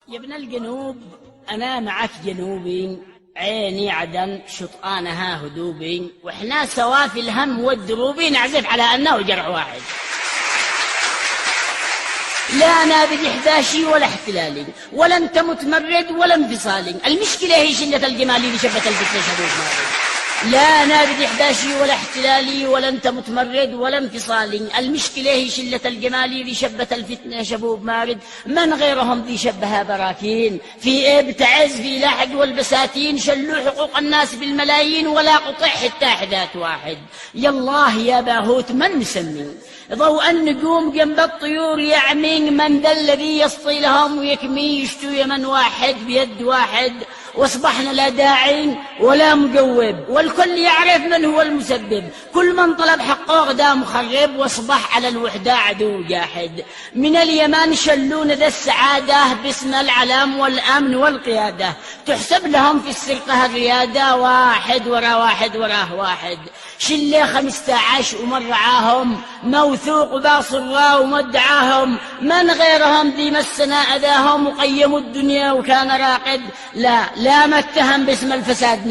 يا ابن الجنوب أنا معك جنوبي، عيني عدن شطآنها هدوبي، وإحنا سوا في الهم والدروبي نعزف على أنه جرح واحد. لا نابد إحداشي ولا احتلالي، ولا أنت متمرد ولا انفصالي. المشكلة هي شلة الجمال اللي شبت الفتنة شبوب مارد. لا نابد إحداشي ولا احتلالي، ولا أنت متمرد ولا انفصالي. المشكلة هي شلة الجمال اللي شبت الفتنة شبوب مارد. من غيرهم ذي شبها براكين، في إيه بتعز في لاحق والبساتين. شلوا حقوق الناس بالملايين، ولا قطع حتى حذات واحد. يالله يا باهوت من مسمي ضوء النجوم جنب الطيور يعمين. من ذا الذي يسطي لهم ويكمي يشتو يمن واحد بيد واحد. واصبحنا لا داعي ولا مجوب، والكل يعرف من هو المسبب. كل من طلب حقه غدا مخرب، واصبح على الوحدة عدو جاحد. من اليمن شلون ذا السعادة باسم العلام والأمن والقيادة. تحسب لهم في السرقة الريادة، واحد ورا واحد وراه واحد. شلة 15 ومرعاهم موثوق باصرا ومدعاهم. من غيرهم ذي مسنا أذاهم، وقيموا الدنيا وكان راقد. لا ما اتهم باسم الفساد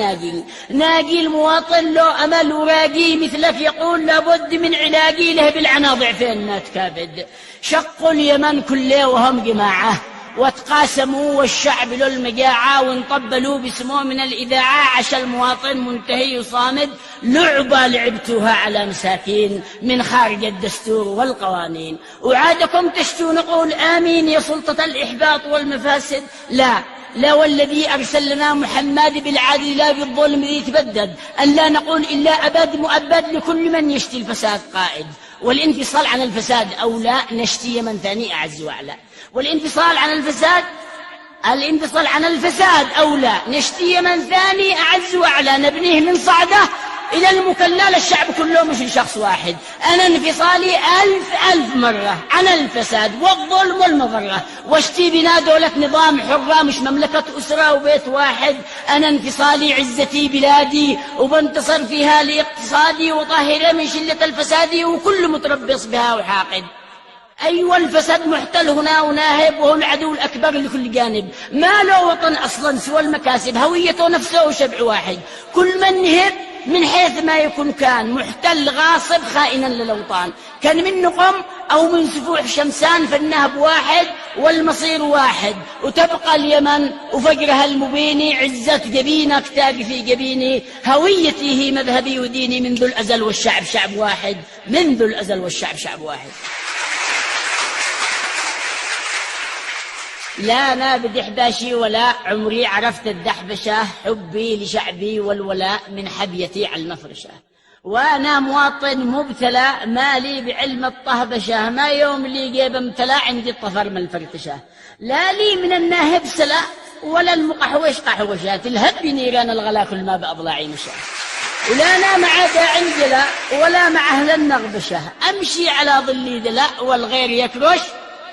ناقي المواطن له أمل وراقي. مثلك يقول لابد من علاقي، له بالعنا ضعفين ما تكابد. شقوا اليمن كله وهم جماعة، وتقاسموا والشعب له المجاعة. وانطبلوا باسمه من الإذاعة، عشا المواطن منتهي وصامد. لعبة لعبتوها على مساكين من خارج الدستور والقوانين. وعادكم تشتو نقول آمين يا سلطة الإحباط والمفاسد. لا والذي أرسل لنا محمد بالعدل لا بالظلم ذي تبدد. أن لا نقول إلا أبد مؤبد لكل من يشتي الفساد قائد. والانفصال عن الفساد أولى، نشتي من ثاني أعز وأعلى. والانفصال عن الفساد أولى، نشتي من ثاني أعز وأعلى. نبنيه من صعدة إلى المكلا للشعب كله مش شخص واحد. أنا انفصالي ألف مرة عن الفساد والظلم والمضرة، واشتي بنا دولة نظام حرة مش مملكة أسرة وبيت واحد. أنا انفصالي عزتي بلادي، وبنتصر فيها لاقتصادي، وطهرة من شلة الفساد وكل متربص بها وحاقد. أيوة الفساد محتل هنا وناهب، وهو العدو الأكبر لكل جانب. ما له وطن أصلا سوى المكاسب، هويته نفسه وشبع واحد. كل من نهب من حيث ما يكون كان محتل غاصب خائنا للأوطان. كان من نقم أو من سفوح شمسان، فالنهب واحد والمصير واحد. وتبقى اليمن وفقرها المبيني، عزة جبينة كتابي في جبيني. هويتي هي مذهبي وديني، منذ الأزل والشعب شعب واحد. منذ الأزل والشعب شعب واحد. لا أنا بدحباشي ولا عمري عرفت الدحبشة. حبي لشعبي والولاء من حبيتي على المفرشة. وأنا مواطن مبتلى مالي بعلم الطهبشة. ما يوم لي جيب امتلى عندي الطفر من الفرتشة. لا لي من الناهب سلا ولا المقحوش قحوشة. تلهب بنيران الغلا كل ما بأضلاعي مشى. ولا أنا مع داعي جلا ولا مع أهل النغبشة. أمشي على ظلي دلا والغير يكرش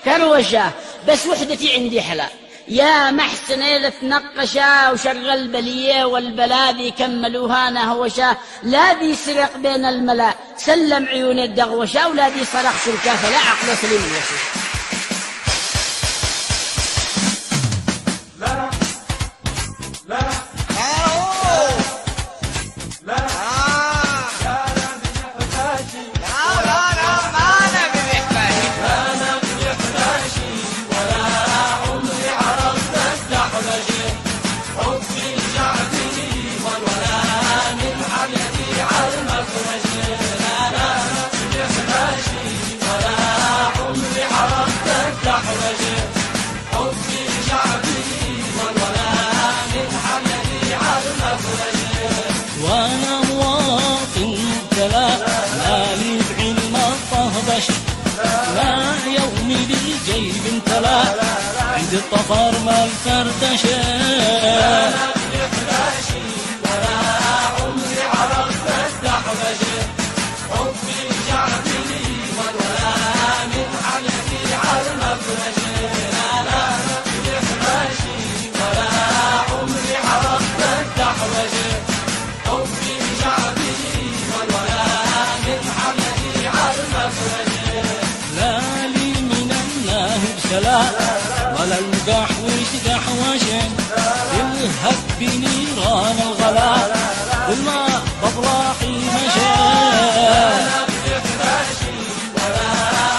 كروشة. بس وحدتي عندي حلا. يا محسنة لتنقشا وشغل بلية والبلا ذي كملوها نهوشا. لا ذي سرق بين الملا سلم عيون الدغوشا، ولا ذي صرخ شركا فلا عقل سليم الوشي. وانا مواطن مبتلى مالي بعلم الطهبش. لا يومي بالجيب امتلى عند الطفر ما الفردشه. ولا عمري عرفت الدحبشه. حبي شعبي والولاء من حملتي على المفرشه. لا لي من الناهب سلا ولا وقحوش قحوشه يلهب بنيران الغلا والماء بضراحي مشى ولا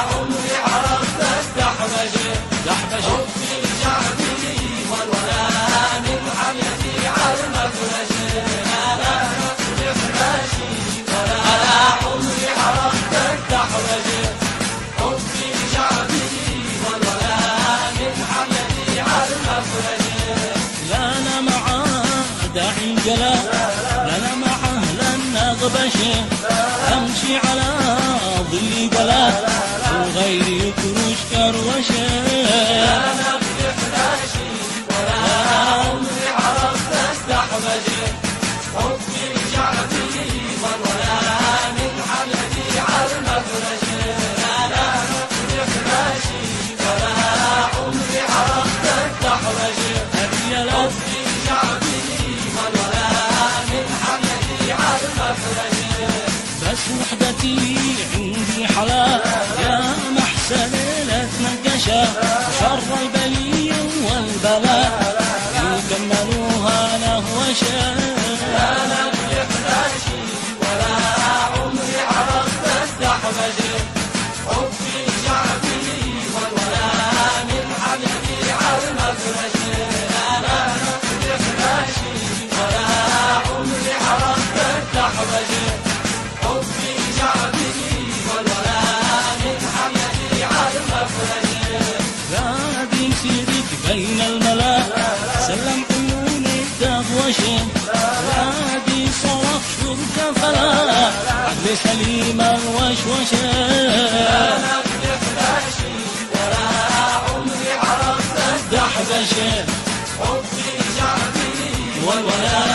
عمري عرفت الدحبشه حبي شعبي والولا من حميتي على المفرشه ولا عمري عرفت الدحبشه حبي شعبي والولا من حميتي على المفرشه لا انا معاه داعي الجلا لا انا معاه للنغبشه امشي على ظلي بلا وغيري يكرش كروشه انا بحداشي ولا عمري عرفت استحبشه حبي شعبي والولا من حميتي على المفرشه انا بحداشي ولا عمري عرفت استحبشه حبي شعبي والولا من حميتي على المفرشه بس وحدتي عندي حلا يا محسن لتنقشة شر البلية والبلاء يكملوها نهوشة أنا بحداشي ولا عمري عرفت الدحبشة حبي شعبي والولا من حميتي على المفرشة أنا بحداشي ولا عمري عرفت الدحبشة حبي شعبي والولا من حميتي على المفرشه غادي سيرك بين الملا سلم عيوني دغوشه غادي صرف شرك فلا عقل سليم الوشوشه انا بحداشي ولا عمري عرفت الدحبشه حبي شعبي والولا